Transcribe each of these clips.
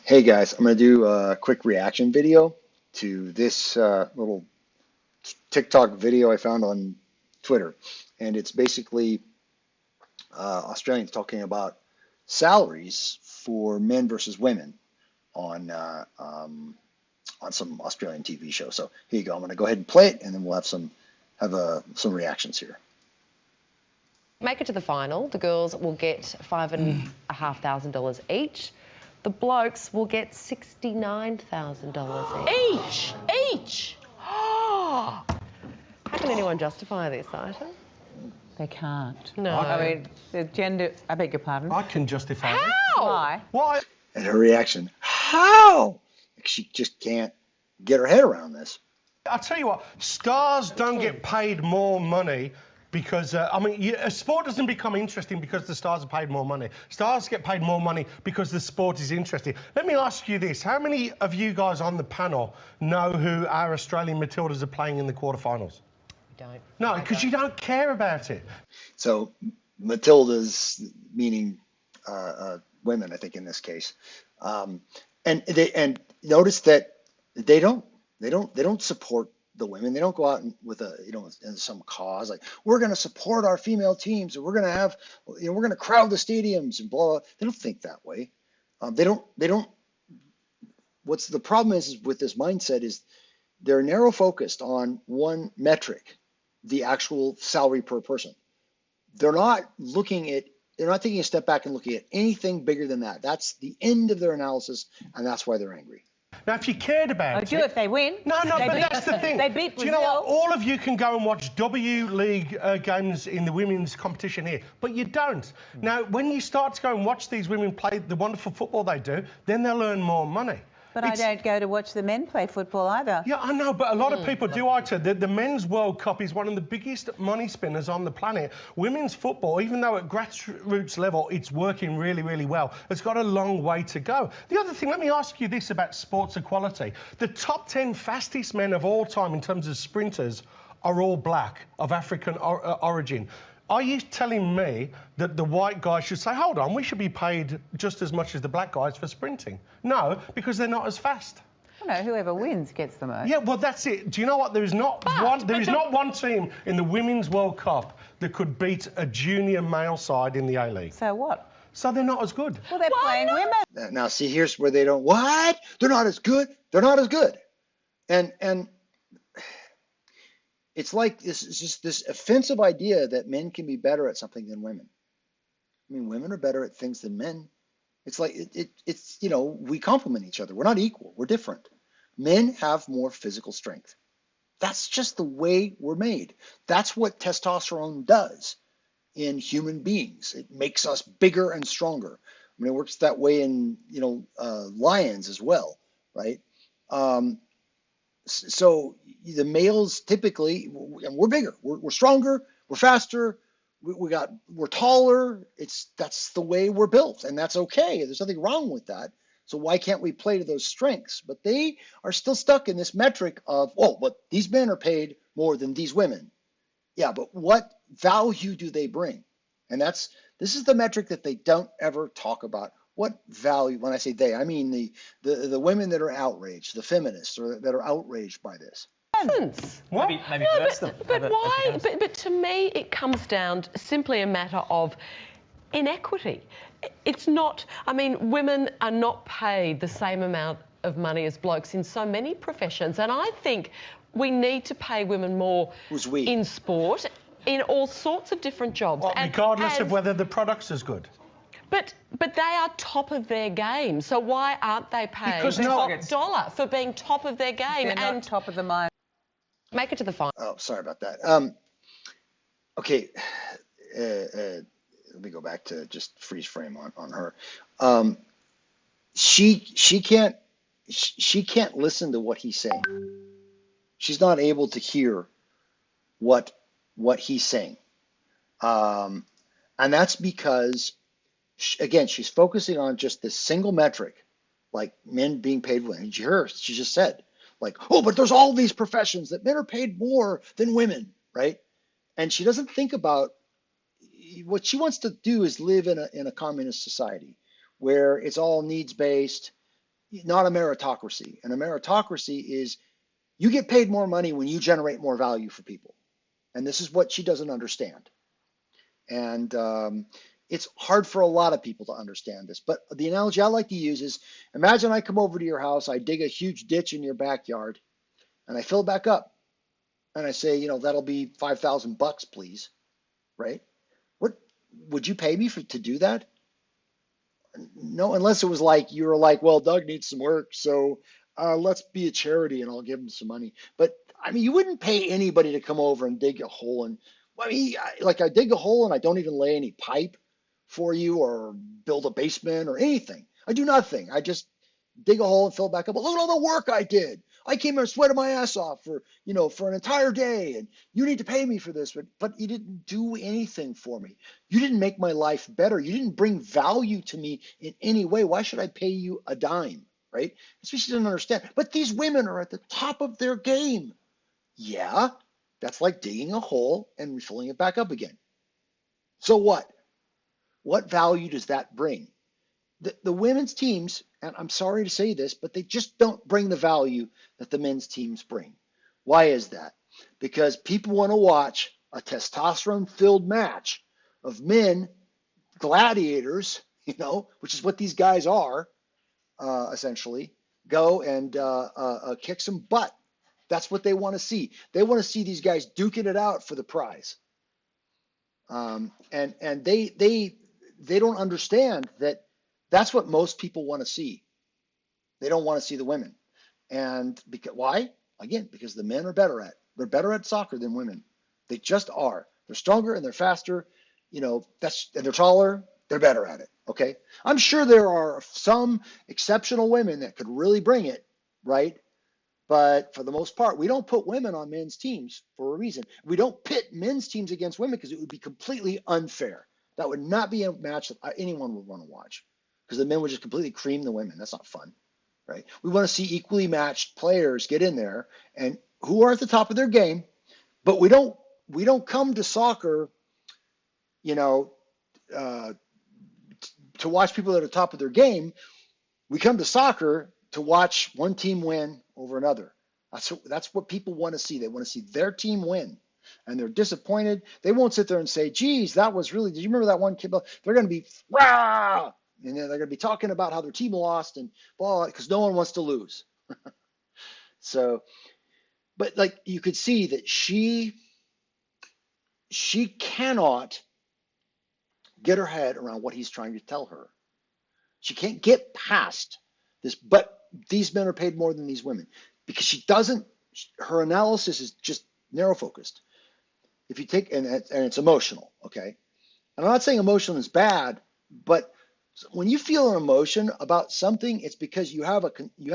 Hey guys, I'm going to do a quick reaction video to this little TikTok video I found on Twitter. And it's basically Australians talking about salaries for men versus women on on some Australian TV show. So here you go. I'm going to go ahead and play it, and then we'll have some reactions here. Make it to the final. The girls will get $5,500 each. The blokes will get $69,000 each. Each! How can anyone justify this item? They can't. No. I mean, the gender... I beg your pardon? I can justify it. How? Why? Why? And her reaction, how? Like she just can't get her head around this. I'll tell you what, stars don't get paid more money because, a sport doesn't become interesting because the stars are paid more money. Stars get paid more money because the sport is interesting. Let me ask you this. How many of you guys on the panel know who our Australian Matildas are playing in the quarterfinals? Don't. No, because you don't care about it. So Matildas, meaning women, I think in this case, and notice that they don't support the women. They don't go out with in some cause like we're going to support our female teams and we're going to have we're going to crowd the stadiums and blah, blah. They don't think that way. They don't. What's the problem is with this mindset is they're narrow focused on one metric, the actual salary per person. They're not taking a step back and looking at anything bigger than that. That's the end of their analysis, and that's why they're angry. Now, if you cared about I do if they win. No, but that's the thing. They beat Brazil. Do you know what? All of you can go and watch W League games in the women's competition here, but you don't. Now, when you start to go and watch these women play the wonderful football they do, then they'll earn more money. But I don't go to watch the men play football either. Yeah, I know, but a lot of people do, Ita. The Men's World Cup is one of the biggest money spinners on the planet. Women's football, even though at grassroots level it's working really, really well, it's got a long way to go. The other thing, let me ask you this about sports equality. The top 10 fastest men of all time in terms of sprinters are all black, of African origin. Are you telling me that the white guys should say, hold on, we should be paid just as much as the black guys for sprinting? No, because they're not as fast. No, whoever wins gets the most. Yeah, well, that's it. Do you know what? There is not one team in the Women's World Cup that could beat a junior male side in the A-League. So what? So they're not as good. Well, they're playing women. Now, see, here's where they don't, what? They're not as good. They're not as good. And it's like this offensive idea that men can be better at something than women. I mean, women are better at things than men. It's like it's we complement each other. We're not equal. We're different. Men have more physical strength. That's just the way we're made. That's what testosterone does in human beings. It makes us bigger and stronger. I mean, it works that way in lions as well, right? So the males typically, and we're bigger, we're stronger, we're faster, we're taller. That's the way we're built, and that's okay. There's nothing wrong with that. So why can't we play to those strengths? But they are still stuck in this metric of, oh, but these men are paid more than these women. Yeah, but what value do they bring? And this is the metric that they don't ever talk about. What value? When I say they, I mean the women that are outraged, the feminists that are outraged by this. What? Maybe No, verse them. but why? But to me, it comes down to simply a matter of inequity. It's not. I mean, women are not paid the same amount of money as blokes in so many professions, and I think we need to pay women more Who's we? in sport, in all sorts of different jobs. Well, regardless of whether the product's as good. But they are top of their game, so why aren't they paid Because top dollar for being top of their game They're and not top of the mind. make it to the final? Oh, sorry about that. Okay, let me go back to just freeze frame on her. She can't listen to what he's saying. She's not able to hear what he's saying, and that's because again, she's focusing on just this single metric, like men being paid women. Did you hear her? She just said, like, oh, but there's all these professions that men are paid more than women, right? And she doesn't think about what she wants to do is live in a communist society where it's all needs based, not a meritocracy. And a meritocracy is you get paid more money when you generate more value for people. And this is what she doesn't understand. And it's hard for a lot of people to understand this. But the analogy I like to use is imagine I come over to your house, I dig a huge ditch in your backyard, and I fill it back up. And I say, that'll be $5,000, please. Right? What would you pay me to do that? No, unless it was like you were like, well, Doug needs some work, so let's be a charity and I'll give him some money. But I mean, you wouldn't pay anybody to come over and dig a hole. And I mean, I dig a hole and I don't even lay any pipe for you or build a basement or anything. I do nothing. I just dig a hole and fill it back up. But look at all the work I did. I came here and sweated my ass off for an entire day, and you need to pay me for this, but you didn't do anything for me. You didn't make my life better. You didn't bring value to me in any way. Why should I pay you a dime, right? That's what she didn't understand. But these women are at the top of their game. Yeah, that's like digging a hole and refilling it back up again. So what? What value does that bring? The women's teams, and I'm sorry to say this, but they just don't bring the value that the men's teams bring. Why is that? Because people want to watch a testosterone-filled match of men, gladiators, which is what these guys are, essentially, go and kick some butt. That's what they want to see. They want to see these guys duking it out for the prize. And they don't understand that that's what most people want to see. They don't want to see the women. And why? Again, because the men are better at. They're better at soccer than women. They just are. They're stronger and they're faster. And they're taller. They're better at it. Okay. I'm sure there are some exceptional women that could really bring it, right? But for the most part, we don't put women on men's teams for a reason. We don't pit men's teams against women because it would be completely unfair. That would not be a match that anyone would want to watch because the men would just completely cream the women. That's not fun, right? We want to see equally matched players get in there and who are at the top of their game, but we don't come to soccer, to watch people that are top of their game. We come to soccer to watch one team win over another. That's what people want to see. They want to see their team win. And they're disappointed. They won't sit there and say, geez, that was really, did you remember that one kid? They're going to be, rah! And they're going to be talking about how their team lost and blah, because no one wants to lose. So, but like you could see that she cannot get her head around what he's trying to tell her. She can't get past this, but these men are paid more than these women because her analysis is just narrow focused. If you take, and it's emotional, okay? And I'm not saying emotion is bad, but when you feel an emotion about something, it's because you have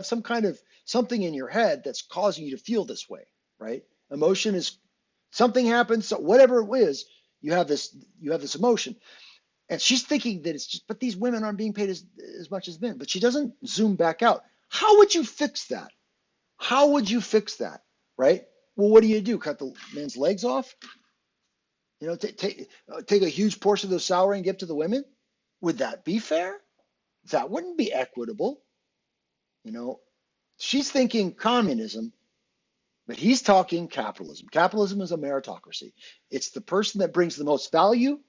some kind of something in your head that's causing you to feel this way, right? Emotion is something happens, so whatever it is, you have this emotion. And she's thinking that it's just, but these women aren't being paid as much as men. But she doesn't zoom back out. How would you fix that? How would you fix that, right? Well, what do? Cut the men's legs off? Take a huge portion of the salary and give to the women? Would that be fair? That wouldn't be equitable. She's thinking communism, but he's talking capitalism. Capitalism is a meritocracy. It's the person that brings the most value,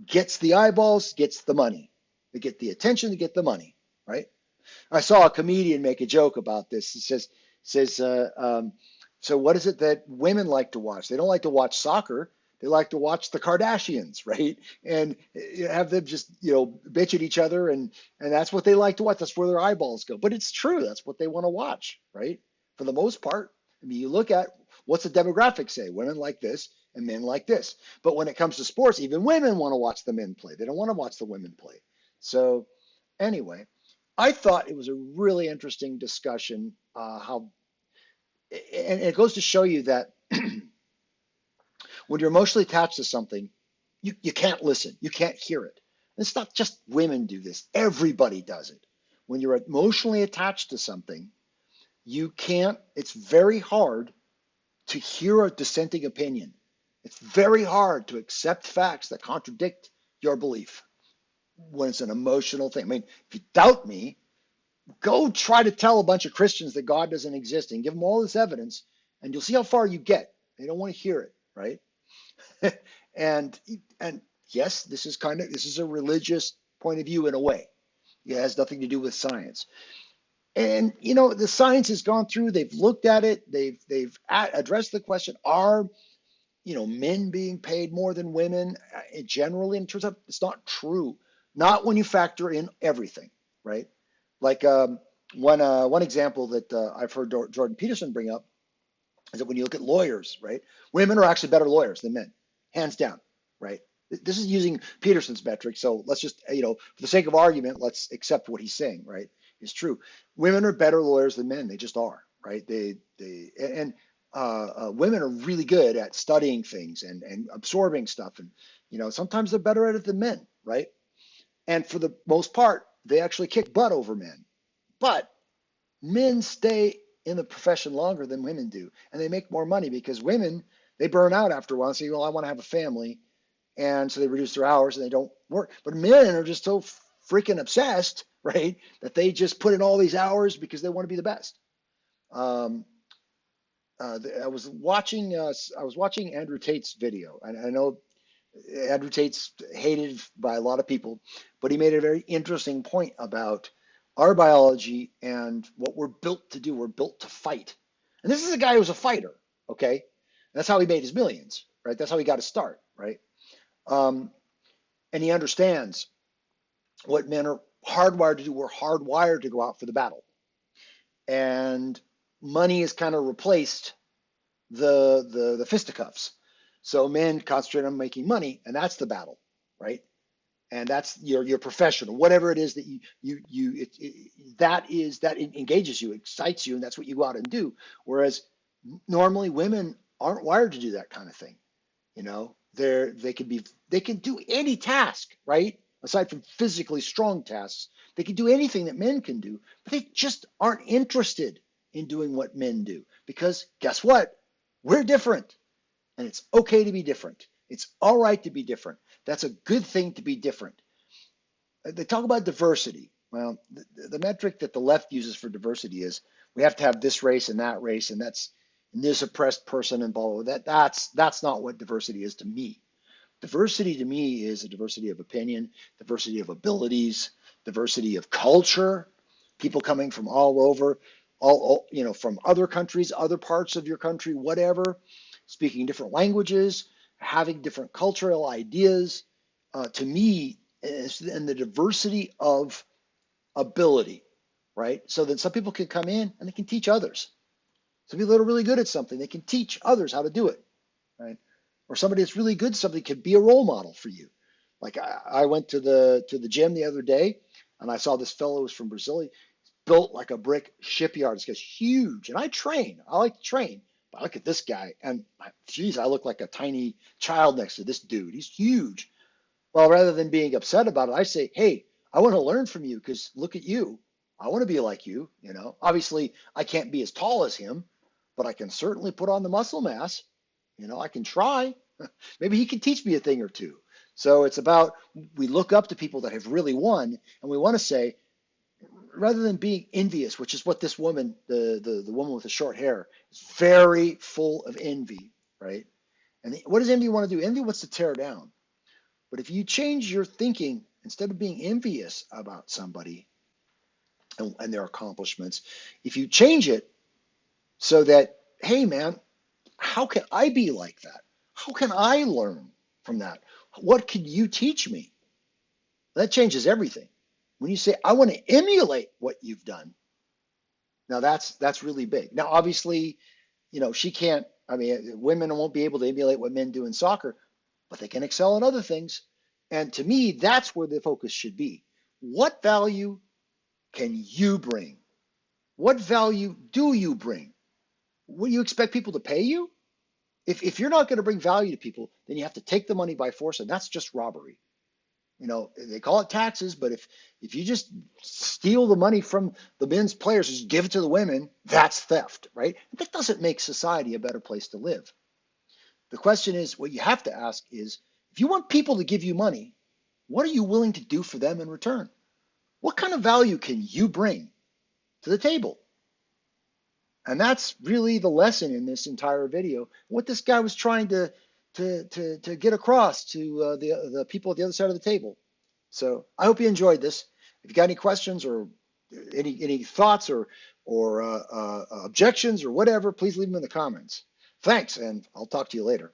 gets the eyeballs, gets the money. They get the attention, they get the money, right? I saw a comedian make a joke about this. He says, so what is it that women like to watch? They don't like to watch soccer. They like to watch the Kardashians, right? And have them just, bitch at each other. And that's what they like to watch. That's where their eyeballs go. But it's true. That's what they want to watch, right? For the most part. I mean, you look at what's the demographics say? Women like this and men like this. But when it comes to sports, even women want to watch the men play. They don't want to watch the women play. So anyway, I thought it was a really interesting discussion, and it goes to show you that when you're emotionally attached to something, you can't listen. You can't hear it. And it's not just women do this. Everybody does it. When you're emotionally attached to something, it's very hard to hear a dissenting opinion. It's very hard to accept facts that contradict your belief when it's an emotional thing. I mean, if you doubt me, Go try to tell a bunch of Christians that God doesn't exist and give them all this evidence, and you'll see how far you get. They don't want to hear it, right? and and yes, this is a religious point of view in a way. It has nothing to do with science. And the science has gone through. They've looked at it. Addressed the question: Are men being paid more than women generally? And it turns out it's not true. Not when you factor in everything, right? Like one example that I've heard Jordan Peterson bring up is that when you look at lawyers, right, women are actually better lawyers than men, hands down, right? This is using Peterson's metric, so let's just, for the sake of argument, let's accept what he's saying, right? It's true. Women are better lawyers than men. They just are, right? And women are really good at studying things and absorbing stuff, and sometimes they're better at it than men, right? And for the most part, they actually kick butt over men. But men stay in the profession longer than women do, and they make more money because women, they burn out after a while and say, well, I want to have a family, and so they reduce their hours and they don't work. But men are just so freaking obsessed, right, that they just put in all these hours because they want to be the best. I was watching Andrew Tate's video, and I know Andrew Tate's hated by a lot of people, but he made a very interesting point about our biology and what we're built to do. We're built to fight. And this is a guy who's a fighter, okay? That's how he made his millions, right? That's how he got his start, right? And he understands what men are hardwired to do. We're hardwired to go out for the battle. And money has kind of replaced the fisticuffs. So men concentrate on making money, and that's the battle, right? And that's your profession, or whatever it is that that engages you, excites you, and that's what you go out and do. Whereas normally women aren't wired to do that kind of thing. They can do any task, right? Aside from physically strong tasks, they can do anything that men can do, but they just aren't interested in doing what men do because guess what? We're different. And it's okay to be different. It's all right to be different. That's a good thing to be different. They talk about diversity. Well, the metric that the left uses for diversity is we have to have this race and that race, and that's this oppressed person and blah, blah, blah. That's not what diversity is to me. Diversity to me is a diversity of opinion, diversity of abilities, diversity of culture, people coming from all over, from other countries, other parts of your country, whatever, speaking different languages, having different cultural ideas, to me, and the diversity of ability, right? So that some people can come in and they can teach others. Some people that are really good at something, they can teach others how to do it, right? Or somebody that's really good at something could be a role model for you. Like I went to the gym the other day, and I saw this fellow who was from Brazil. He built like a brick shipyard. This guy's huge, and I train. I like to train. But I look at this guy, and geez, I look like a tiny child next to this dude. He's huge. Well, rather than being upset about it, I say, hey, I want to learn from you because look at you. I want to be like you. Obviously, I can't be as tall as him, but I can certainly put on the muscle mass. I can try. Maybe he can teach me a thing or two. So it's about we look up to people that have really won, and we want to say, rather than being envious, which is what this woman, the woman with the short hair, is very full of envy, right? And what does envy want to do? Envy wants to tear down. But if you change your thinking, instead of being envious about somebody and their accomplishments, if you change it so that, hey man, how can I be like that? How can I learn from that? What can you teach me? That changes everything. When you say, I want to emulate what you've done, now that's really big. Now, obviously, she can't, women won't be able to emulate what men do in soccer, but they can excel in other things. And to me, that's where the focus should be. What value can you bring? What value do you bring? Will you expect people to pay you? If you're not going to bring value to people, then you have to take the money by force, and that's just robbery. They call it taxes, but if you just steal the money from the men's players, just give it to the women, that's theft, right? That doesn't make society a better place to live. The question is, what you have to ask is, if you want people to give you money, what are you willing to do for them in return? What kind of value can you bring? to the table. And that's really the lesson in this entire video. What this guy was trying to get across to the people at the other side of the table. So I hope you enjoyed this. If you got any questions or any thoughts or objections or whatever, please leave them in the comments. Thanks, and I'll talk to you later.